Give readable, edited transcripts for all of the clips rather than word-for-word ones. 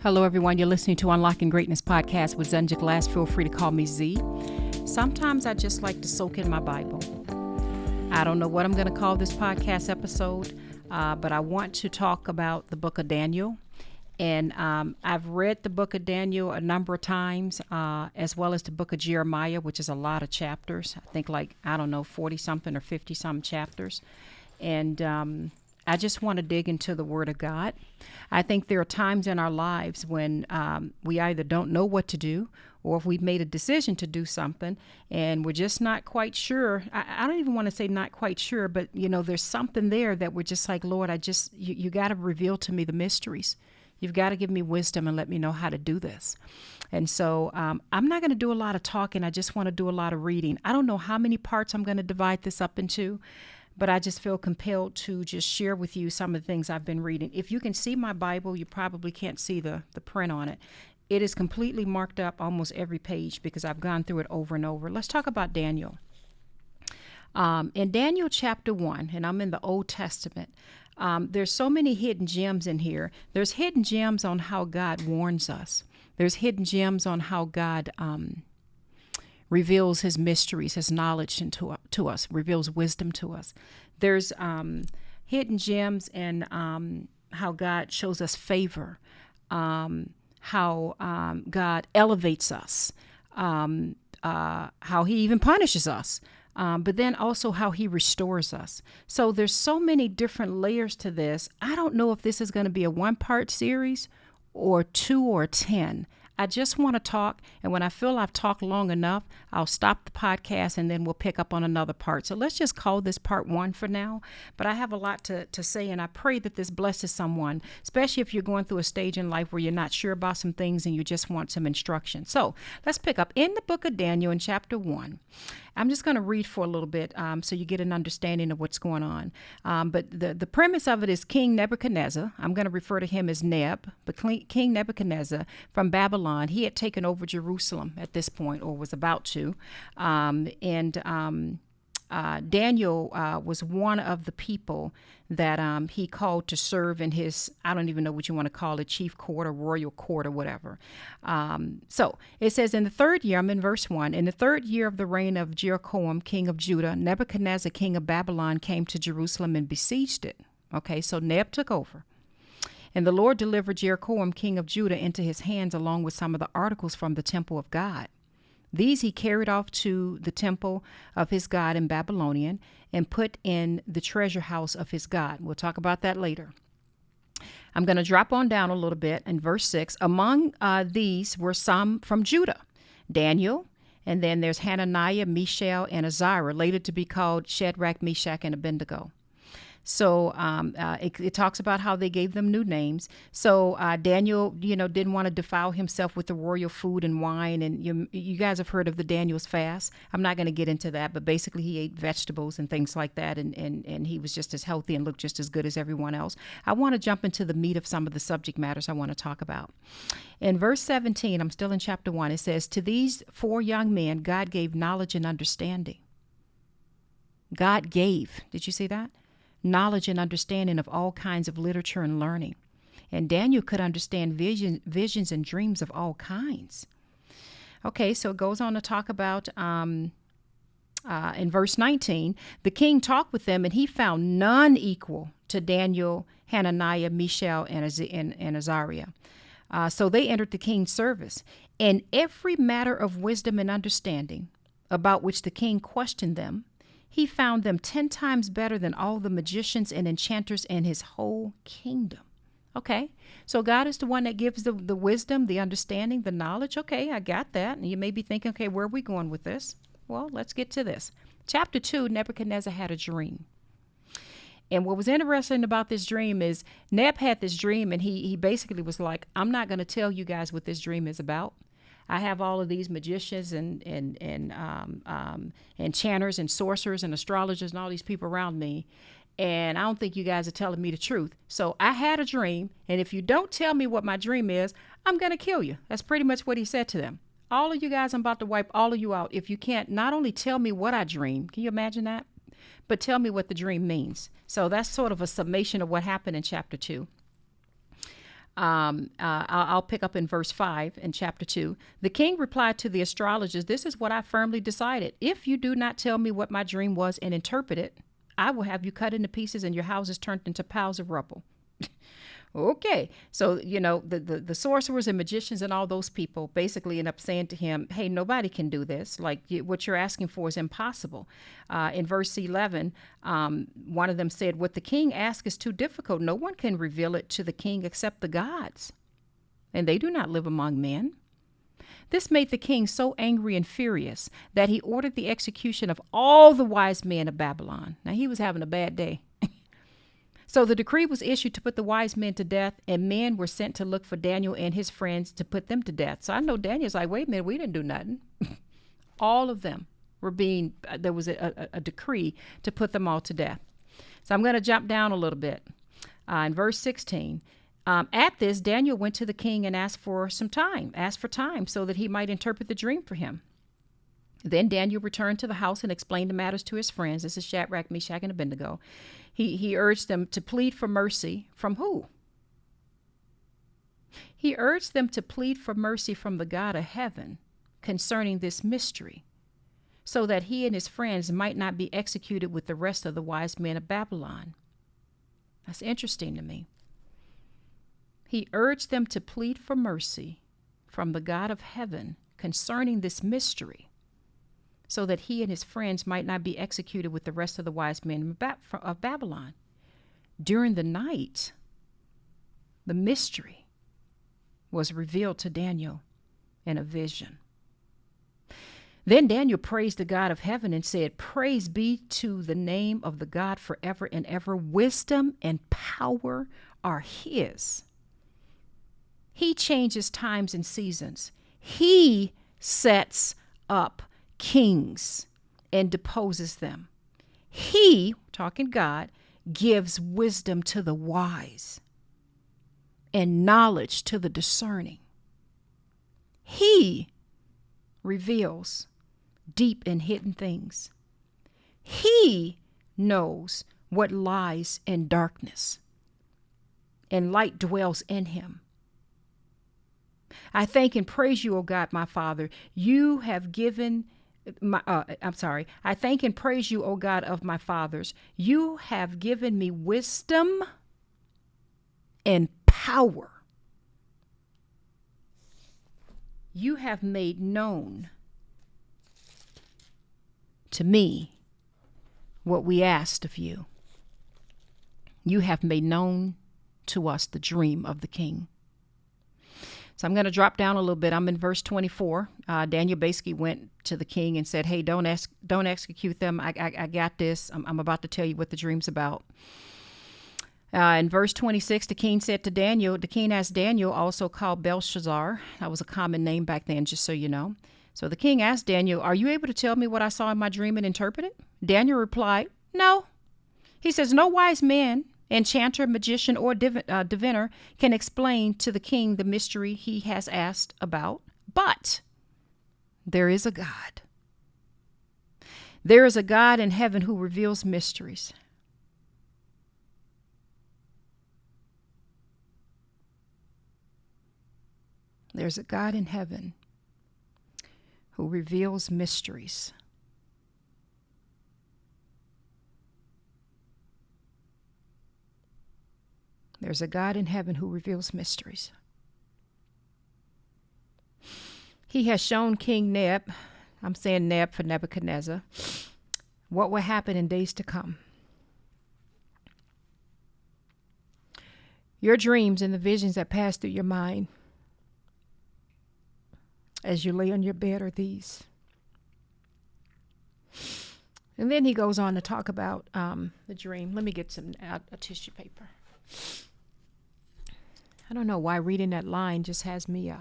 Hello, everyone. You're listening to Unlocking Greatness podcast with Zenja Glass. Feel free to call me Z. Sometimes I just like to soak in my Bible. I don't know what I'm going to call this podcast episode, but I want to talk about the book of Daniel. And I've read the book of Daniel a number of times, as well as the book of Jeremiah, which is a lot of chapters. I think 40-something or 50-something chapters. And I just want to dig into the Word of God. I think there are times in our lives when we either don't know what to do, or if we've made a decision to do something and we're just not quite sure. I don't even want to say not quite sure, but there's something there that we're just like, Lord, you got to reveal to me the mysteries. You've got to give me wisdom and let me know how to do this. And so I'm not going to do a lot of talking. I just want to do a lot of reading. I don't know how many parts I'm going to divide this up into, but I just feel compelled to just share with you some of the things I've been reading. If you can see my Bible, you probably can't see the print on it. It is completely marked up almost every page because I've gone through it over and over. Let's talk about Daniel. In Daniel chapter 1, and I'm in the Old Testament, there's so many hidden gems in here. There's hidden gems on how God warns us. There's hidden gems on how God reveals his mysteries, his knowledge to us, reveals wisdom to us. There's hidden gems in how God shows us favor, how God elevates us, how he even punishes us, but then also how he restores us. So there's so many different layers to this. I don't know if this is going to be a one-part series or 2 or 10. I just want to talk, and when I feel I've talked long enough, I'll stop the podcast and then we'll pick up on another part. So let's just call this part 1 for now. But I have a lot to say, and I pray that this blesses someone, especially if you're going through a stage in life where you're not sure about some things and you just want some instruction. So let's pick up in the book of Daniel in chapter 1. I'm just going to read for a little bit so you get an understanding of what's going on. But the premise of it is King Nebuchadnezzar. I'm going to refer to him as Neb, but King Nebuchadnezzar from Babylon, he had taken over Jerusalem at this point, or was about to. Daniel was one of the people that he called to serve in his, I don't even know what you want to call it, chief court or royal court or whatever. So it says in the 3rd year, I'm in verse 1, in the 3rd year of the reign of Jehoiakim, king of Judah, Nebuchadnezzar, king of Babylon, came to Jerusalem and besieged it. Okay, so Neb took over. And the Lord delivered Jehoiakim, king of Judah, into his hands along with some of the articles from the temple of God. These he carried off to the temple of his God in Babylonian and put in the treasure house of his God. We'll talk about that later. I'm going to drop on down a little bit in verse 6. Among these were some from Judah, Daniel, and then there's Hananiah, Mishael, and Azariah, later to be called Shadrach, Meshach, and Abednego. So it talks about how they gave them new names. So Daniel, didn't want to defile himself with the royal food and wine. And you guys have heard of the Daniel's fast. I'm not going to get into that, but basically he ate vegetables and things like that. And he was just as healthy and looked just as good as everyone else. I want to jump into the meat of some of the subject matters I want to talk about. In verse 17, I'm still in chapter 1, it says, to these 4 young men, God gave knowledge and understanding. God gave. Did you see that? Knowledge and understanding of all kinds of literature and learning. And Daniel could understand visions and dreams of all kinds. Okay, so it goes on to talk about, in verse 19, the king talked with them and he found none equal to Daniel, Hananiah, Mishael, and Azariah. So they entered the king's service. In every matter of wisdom and understanding about which the king questioned them, he found them 10 times better than all the magicians and enchanters in his whole kingdom. Okay, so God is the one that gives the wisdom, the understanding, the knowledge. Okay, I got that. And you may be thinking, okay, where are we going with this? Well, let's get to this. Chapter 2, Nebuchadnezzar had a dream. And what was interesting about this dream is Neb had this dream and he basically was like, I'm not going to tell you guys what this dream is about. I have all of these magicians and enchanters and sorcerers and astrologers and all these people around me, and I don't think you guys are telling me the truth. So I had a dream, and if you don't tell me what my dream is, I'm going to kill you. That's pretty much what he said to them. All of you guys, I'm about to wipe all of you out if you can't not only tell me what I dreamed, can you imagine that? But tell me what the dream means. So that's sort of a summation of what happened in chapter 2. I'll pick up in verse 5 in chapter 2. The king replied to the astrologers, "This is what I firmly decided. If you do not tell me what my dream was and interpret it, I will have you cut into pieces and your houses turned into piles of rubble." Okay, so the sorcerers and magicians and all those people basically end up saying to him, "Hey, nobody can do this. Like what you're asking for is impossible." In verse 11, one of them said, "What the king asks is too difficult. No one can reveal it to the king except the gods, and they do not live among men." This made the king so angry and furious that he ordered the execution of all the wise men of Babylon. Now he was having a bad day. So the decree was issued to put the wise men to death, and men were sent to look for Daniel and his friends to put them to death. So I know Daniel's like, wait a minute, we didn't do nothing. All of them were there was a decree to put them all to death. So I'm going to jump down a little bit. In verse 16, at this, Daniel went to the king and asked for time so that he might interpret the dream for him. Then Daniel returned to the house and explained the matters to his friends. This is Shadrach, Meshach, and Abednego. He urged them to plead for mercy from who? He urged them to plead for mercy from the God of heaven concerning this mystery, so that he and his friends might not be executed with the rest of the wise men of Babylon. That's interesting to me. He urged them to plead for mercy from the God of heaven concerning this mystery, so that he and his friends might not be executed with the rest of the wise men of Babylon. During the night, the mystery was revealed to Daniel in a vision. Then Daniel praised the God of heaven and said, "Praise be to the name of the God forever and ever. Wisdom and power are his. He changes times and seasons. He sets up kings and deposes them. He," talking God, "gives wisdom to the wise and knowledge to the discerning. He reveals deep and hidden things. He knows what lies in darkness, and light dwells in him. I thank and praise you, O God, my Father. You have given I thank and praise you, O God of my fathers. You have given me wisdom and power. You have made known to me what we asked of you. You have made known to us the dream of the king." So I'm going to drop down a little bit. I'm in verse 24. Daniel basically went to the king and said, "Hey, don't execute them. I got this. I'm about to tell you what the dream's about." In verse 26, the king asked Daniel, also called Belshazzar. That was a common name back then, just so you know. So the king asked Daniel, "Are you able to tell me what I saw in my dream and interpret it?" Daniel replied, "No." He says, "No wise man, enchanter, magician, or diviner can explain to the king the mystery he has asked about, but there is a God. There is a God in heaven who reveals mysteries. There's a God in heaven who reveals mysteries. There's a God in heaven who reveals mysteries. He has shown King Neb, I'm saying Neb for Nebuchadnezzar, what will happen in days to come. Your dreams and the visions that pass through your mind as you lay on your bed are these." And then he goes on to talk about the dream. Let me get a tissue paper. I don't know why reading that line just has me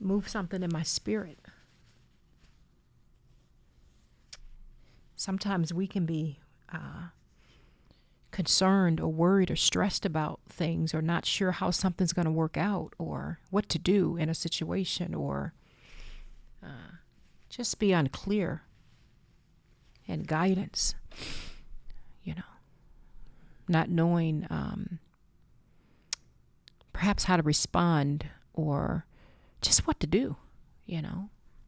move something in my spirit. Sometimes we can be concerned or worried or stressed about things, or not sure how something's going to work out, or what to do in a situation, or just be unclear and guidance, not knowing perhaps how to respond or just what to do,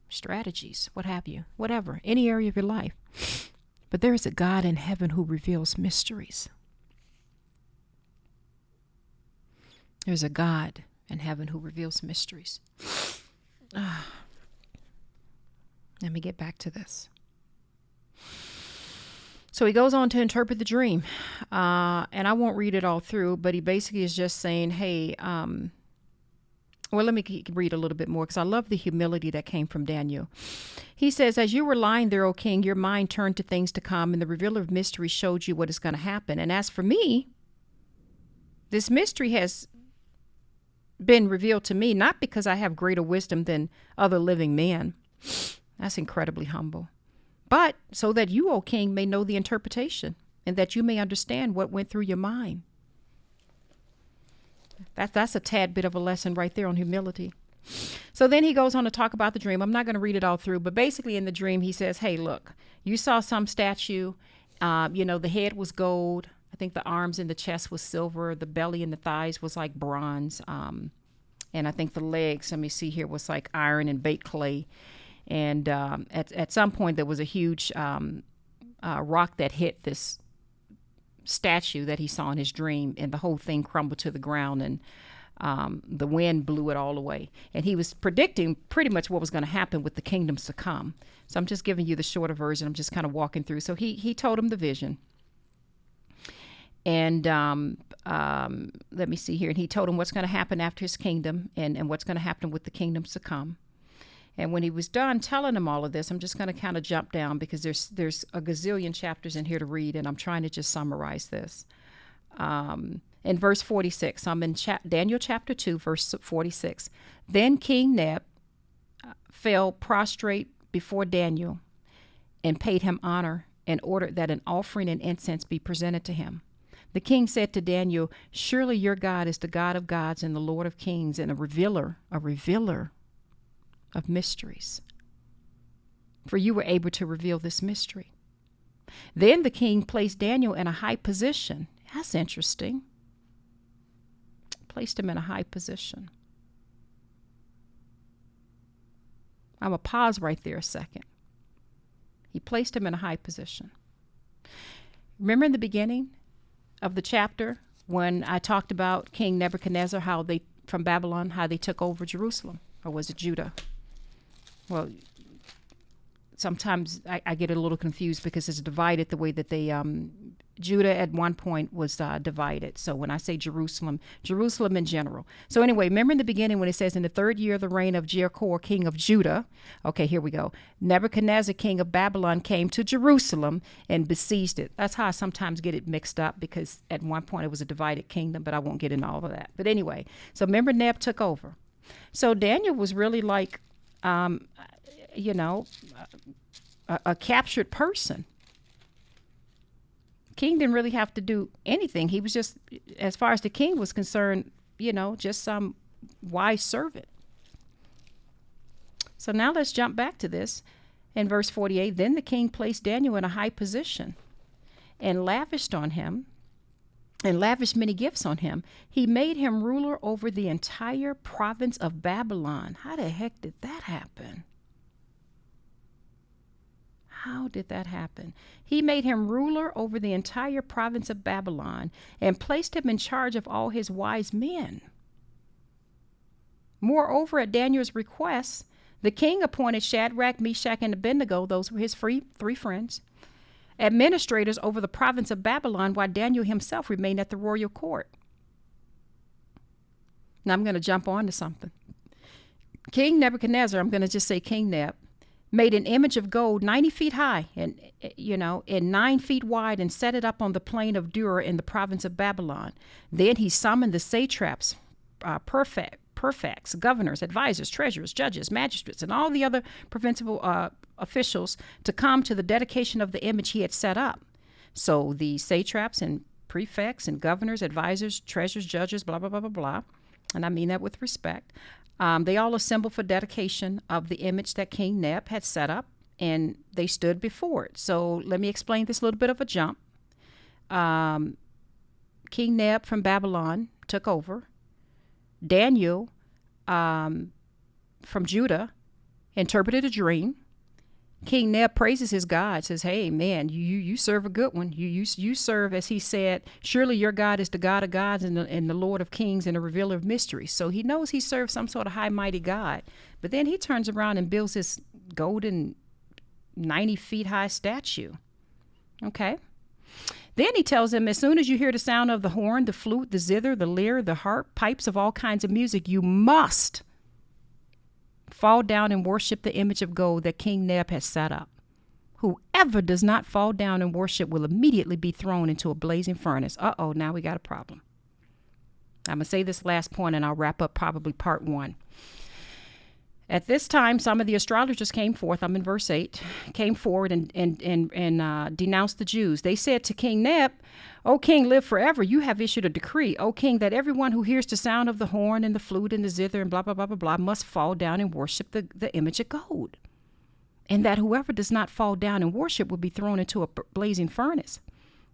strategies, what have you, whatever, any area of your life. But there is a God in heaven who reveals mysteries. There's a God in heaven who reveals mysteries. Let me get back to this. So he goes on to interpret the dream. And I won't read it all through, but he basically is just saying, hey, well, let me read a little bit more because I love the humility that came from Daniel. He says, as you were lying there, O king, your mind turned to things to come, and the revealer of mystery showed you what is going to happen. And as for me, this mystery has been revealed to me, not because I have greater wisdom than other living men. That's incredibly humble. But so that you, O king, may know the interpretation and that you may understand what went through your mind. That's a tad bit of a lesson right there on humility. So then he goes on to talk about the dream. I'm not going to read it all through, but basically in the dream, he says, hey, look, you saw some statue, the head was gold. I think the arms and the chest was silver. The belly and the thighs was like bronze. And I think the legs, let me see here, was like iron and baked clay. And at some point there was a huge rock that hit this statue that he saw in his dream, and the whole thing crumbled to the ground, and the wind blew it all away. And he was predicting pretty much what was going to happen with the kingdoms to come. So I'm just giving you the shorter version. I'm just kind of walking through. So he told him the vision. And let me see here. And he told him what's going to happen after his kingdom and what's going to happen with the kingdoms to come. And when he was done telling him all of this, I'm just going to kind of jump down because there's a gazillion chapters in here to read, and I'm trying to just summarize this. In verse 46, I'm in Daniel chapter 2, verse 46. Then King Neb fell prostrate before Daniel and paid him honor and ordered that an offering and incense be presented to him. The king said to Daniel, surely your God is the God of gods and the Lord of kings and a revealer of mysteries. For you were able to reveal this mystery. Then the king placed Daniel in a high position. That's interesting. Placed him in a high position. I'm going to pause right there a second. He placed him in a high position. Remember in the beginning of the chapter when I talked about King Nebuchadnezzar, from Babylon, how they took over Jerusalem, or was it Judah? Well, sometimes I get a little confused because it's divided the way that Judah at one point was divided. So when I say Jerusalem in general. So anyway, remember in the beginning when it says in the 3rd year of the reign of Jehoiakim, king of Judah. Okay, here we go. Nebuchadnezzar, king of Babylon, came to Jerusalem and besieged it. That's how I sometimes get it mixed up because at one point it was a divided kingdom, but I won't get into all of that. But anyway, so remember Neb took over. So Daniel was really like, a captured person. King didn't really have to do anything. He was just, as far as the king was concerned, just some wise servant. So now let's jump back to this. In verse 48, then the king placed Daniel in a high position and lavished many gifts on him. He made him ruler over the entire province of Babylon. How the heck did that happen? How did that happen? He made him ruler over the entire province of Babylon and placed him in charge of all his wise men. Moreover, at Daniel's request, the king appointed Shadrach, Meshach, and Abednego, those were his three friends, administrators over the province of Babylon, while Daniel himself remained at the royal court. Now I'm going to jump on to something. King Nebuchadnezzar, I'm going to just say King Neb, made an image of gold 90 feet high and 9 feet wide and set it up on the plain of Dura in the province of Babylon. Then he summoned the satraps, prefects, governors, advisors, treasurers, judges, magistrates, and all the other provincial officials to come to the dedication of the image he had set up. So the satraps and prefects and governors, advisors, treasurers, judges, blah, blah, blah, blah, blah, and I mean that with respect, they all assembled for dedication of the image that King Neb had set up, and they stood before it. So let me explain this little bit of a jump. King Neb from Babylon took over. Daniel from Judah interpreted a dream. King Neb praises his God, says, hey, man, you serve a good one. You serve, as he said, surely your God is the God of gods and the Lord of kings and the revealer of mysteries. So he knows he serves some sort of high, mighty God. But then he turns around and builds this golden 90 feet high statue. Okay. Then he tells them, as soon as you hear the sound of the horn, the flute, the zither, the lyre, the harp, pipes of all kinds of music, you must fall down and worship the image of gold that King Neb has set up. Whoever does not fall down and worship will immediately be thrown into a blazing furnace. Uh-oh, now we got a problem. I'm going to say this last point and I'll wrap up probably part 1. At this time, some of the astrologers came forth, I'm in verse 8, came forward and denounced the Jews. They said to King Neb, O king, live forever. You have issued a decree, O king, that everyone who hears the sound of the horn and the flute and the zither and blah, blah, blah, blah, blah, must fall down and worship the image of gold. And that whoever does not fall down and worship will be thrown into a blazing furnace.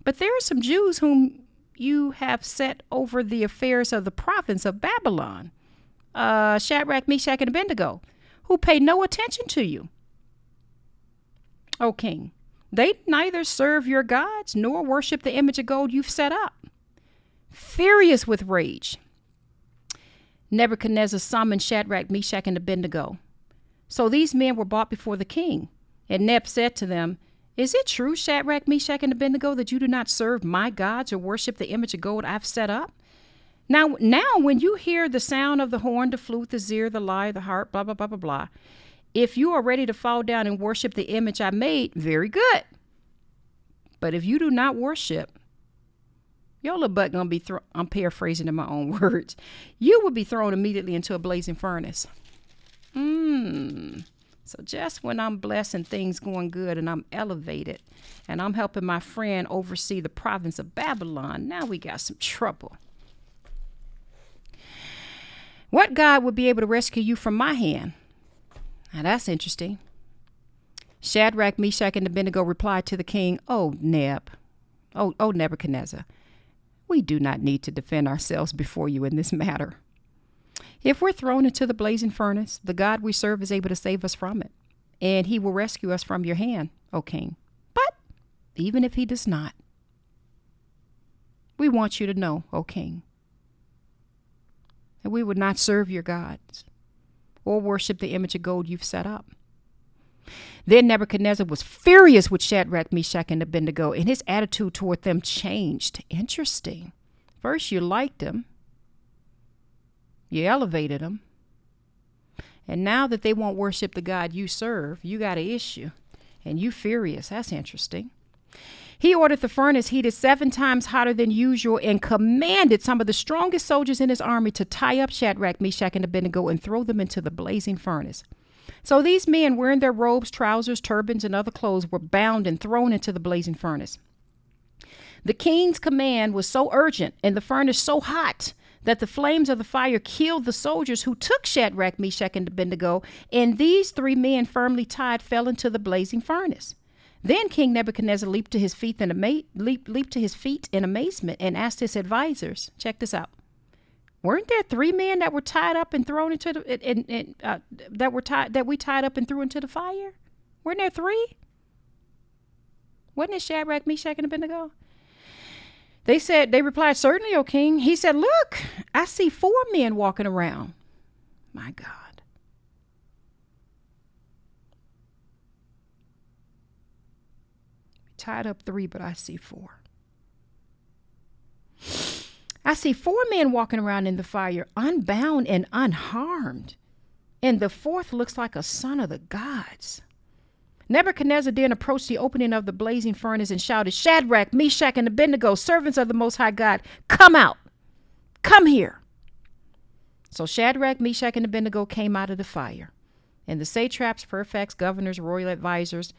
But there are some Jews whom you have set over the affairs of the province of Babylon, Shadrach, Meshach, and Abednego, who pay no attention to you, O king. They neither serve your gods nor worship the image of gold you've set up. Furious with rage, Nebuchadnezzar summoned Shadrach, Meshach, and Abednego. So these men were brought before the king. And Neb said to them, Is it true, Shadrach, Meshach, and Abednego, that you do not serve my gods or worship the image of gold I've set up? Now, when you hear the sound of the horn, the flute, the zither, the lyre, the harp, blah, blah, blah, blah, blah, if you are ready to fall down and worship the image I made, very good. But if you do not worship, your little butt gonna be thrown, I'm paraphrasing in my own words, you will be thrown immediately into a blazing furnace. So just when I'm blessed and things going good and I'm elevated and I'm helping my friend oversee the province of Babylon, now we got some trouble. What God would be able to rescue you from my hand? Now that's interesting. Shadrach, Meshach, and Abednego replied to the king, O Nebuchadnezzar, we do not need to defend ourselves before you in this matter. If we're thrown into the blazing furnace, the God we serve is able to save us from it, and he will rescue us from your hand, O king. But even if he does not, we want you to know, O king, that we would not serve your gods or worship the image of gold you've set up. Then Nebuchadnezzar was furious with Shadrach, Meshach, and Abednego, and his attitude toward them changed. Interesting. First, you liked him. You elevated them. And now that they won't worship the God you serve, you got an issue. And you furious. That's interesting. He ordered the furnace heated 7 times hotter than usual and commanded some of the strongest soldiers in his army to tie up Shadrach, Meshach, and Abednego and throw them into the blazing furnace. So these men, wearing their robes, trousers, turbans, and other clothes, were bound and thrown into the blazing furnace. The king's command was so urgent and the furnace so hot that the flames of the fire killed the soldiers who took Shadrach, Meshach, and Abednego, and these 3 men firmly tied fell into the blazing furnace. Then King Nebuchadnezzar leaped to his feet in amazement and asked his advisors, check this out, weren't there 3 men that were tied up and thrown into that we tied up and threw into the fire? Weren't there 3? Wasn't it Shadrach, Meshach, and Abednego? They replied, certainly, O king. He said, look, I see 4 men walking around. My God. Tied up 3, but I see 4. I see 4 men walking around in the fire, unbound and unharmed. And the 4th looks like a son of the gods. Nebuchadnezzar then approached the opening of the blazing furnace and shouted, Shadrach, Meshach, and Abednego, servants of the Most High God, come out. Come here. So Shadrach, Meshach, and Abednego came out of the fire. And the satraps, prefects, governors, royal advisors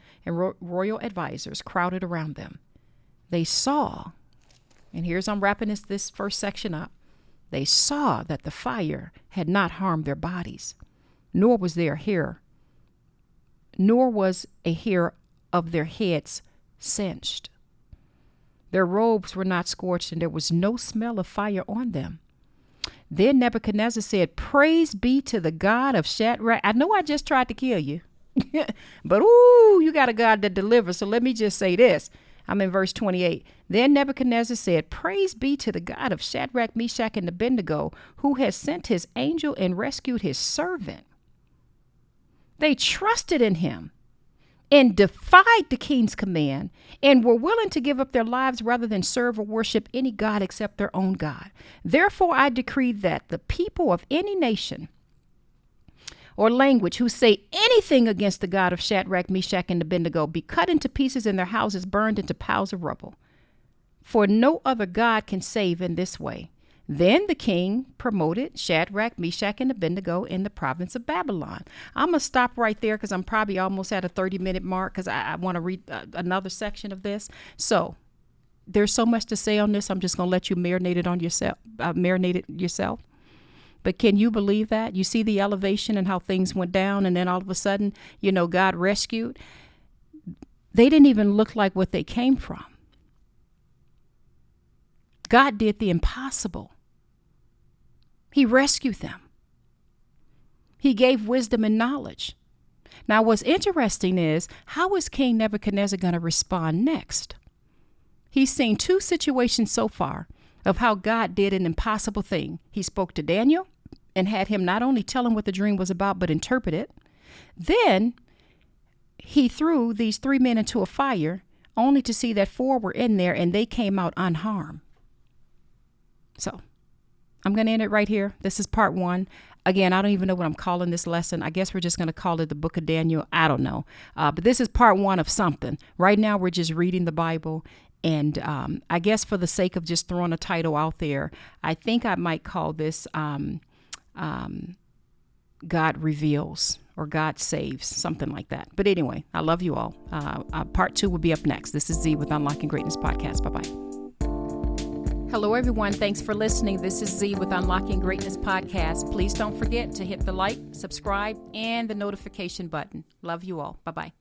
crowded around them. They saw, and I'm wrapping this first section up. They saw that the fire had not harmed their bodies, nor was a hair of their heads singed. Their robes were not scorched, and there was no smell of fire on them. Then Nebuchadnezzar said, "Praise be to the God of Shadrach." I know I just tried to kill you, but you got a God that delivers. So let me just say this. I'm in verse 28. Then Nebuchadnezzar said, "Praise be to the God of Shadrach, Meshach, and Abednego, who has sent his angel and rescued his servant." They trusted in him and defied the king's command and were willing to give up their lives rather than serve or worship any god except their own God. Therefore, I decree that the people of any nation or language who say anything against the God of Shadrach, Meshach, and Abednego be cut into pieces and their houses burned into piles of rubble. For no other God can save in this way. Then the king promoted Shadrach, Meshach, and Abednego in the province of Babylon. I'm going to stop right there because I'm probably almost at a 30-minute mark because I want to read another section of this. So there's so much to say on this. I'm just going to let you marinate it yourself. But can you believe that? You see the elevation and how things went down, and then all of a sudden, God rescued. They didn't even look like what they came from. God did the impossible. He rescued them. He gave wisdom and knowledge. Now, what's interesting is, how is King Nebuchadnezzar going to respond next? He's seen two situations so far of how God did an impossible thing. He spoke to Daniel and had him not only tell him what the dream was about, but interpret it. Then he threw these 3 men into a fire, only to see that 4 were in there and they came out unharmed. So I'm going to end it right here. This is part 1. Again, I don't even know what I'm calling this lesson. I guess we're just going to call it the Book of Daniel. I don't know. But this is part 1 of something. Right now, we're just reading the Bible. And I guess for the sake of just throwing a title out there, I think I might call this God Reveals or God Saves, something like that. But anyway, I love you all. Part 2 will be up next. This is Z with Unlocking Greatness Podcast. Bye-bye. Hello, everyone. Thanks for listening. This is Z with Unlocking Greatness Podcast. Please don't forget to hit the like, subscribe, and the notification button. Love you all. Bye-bye.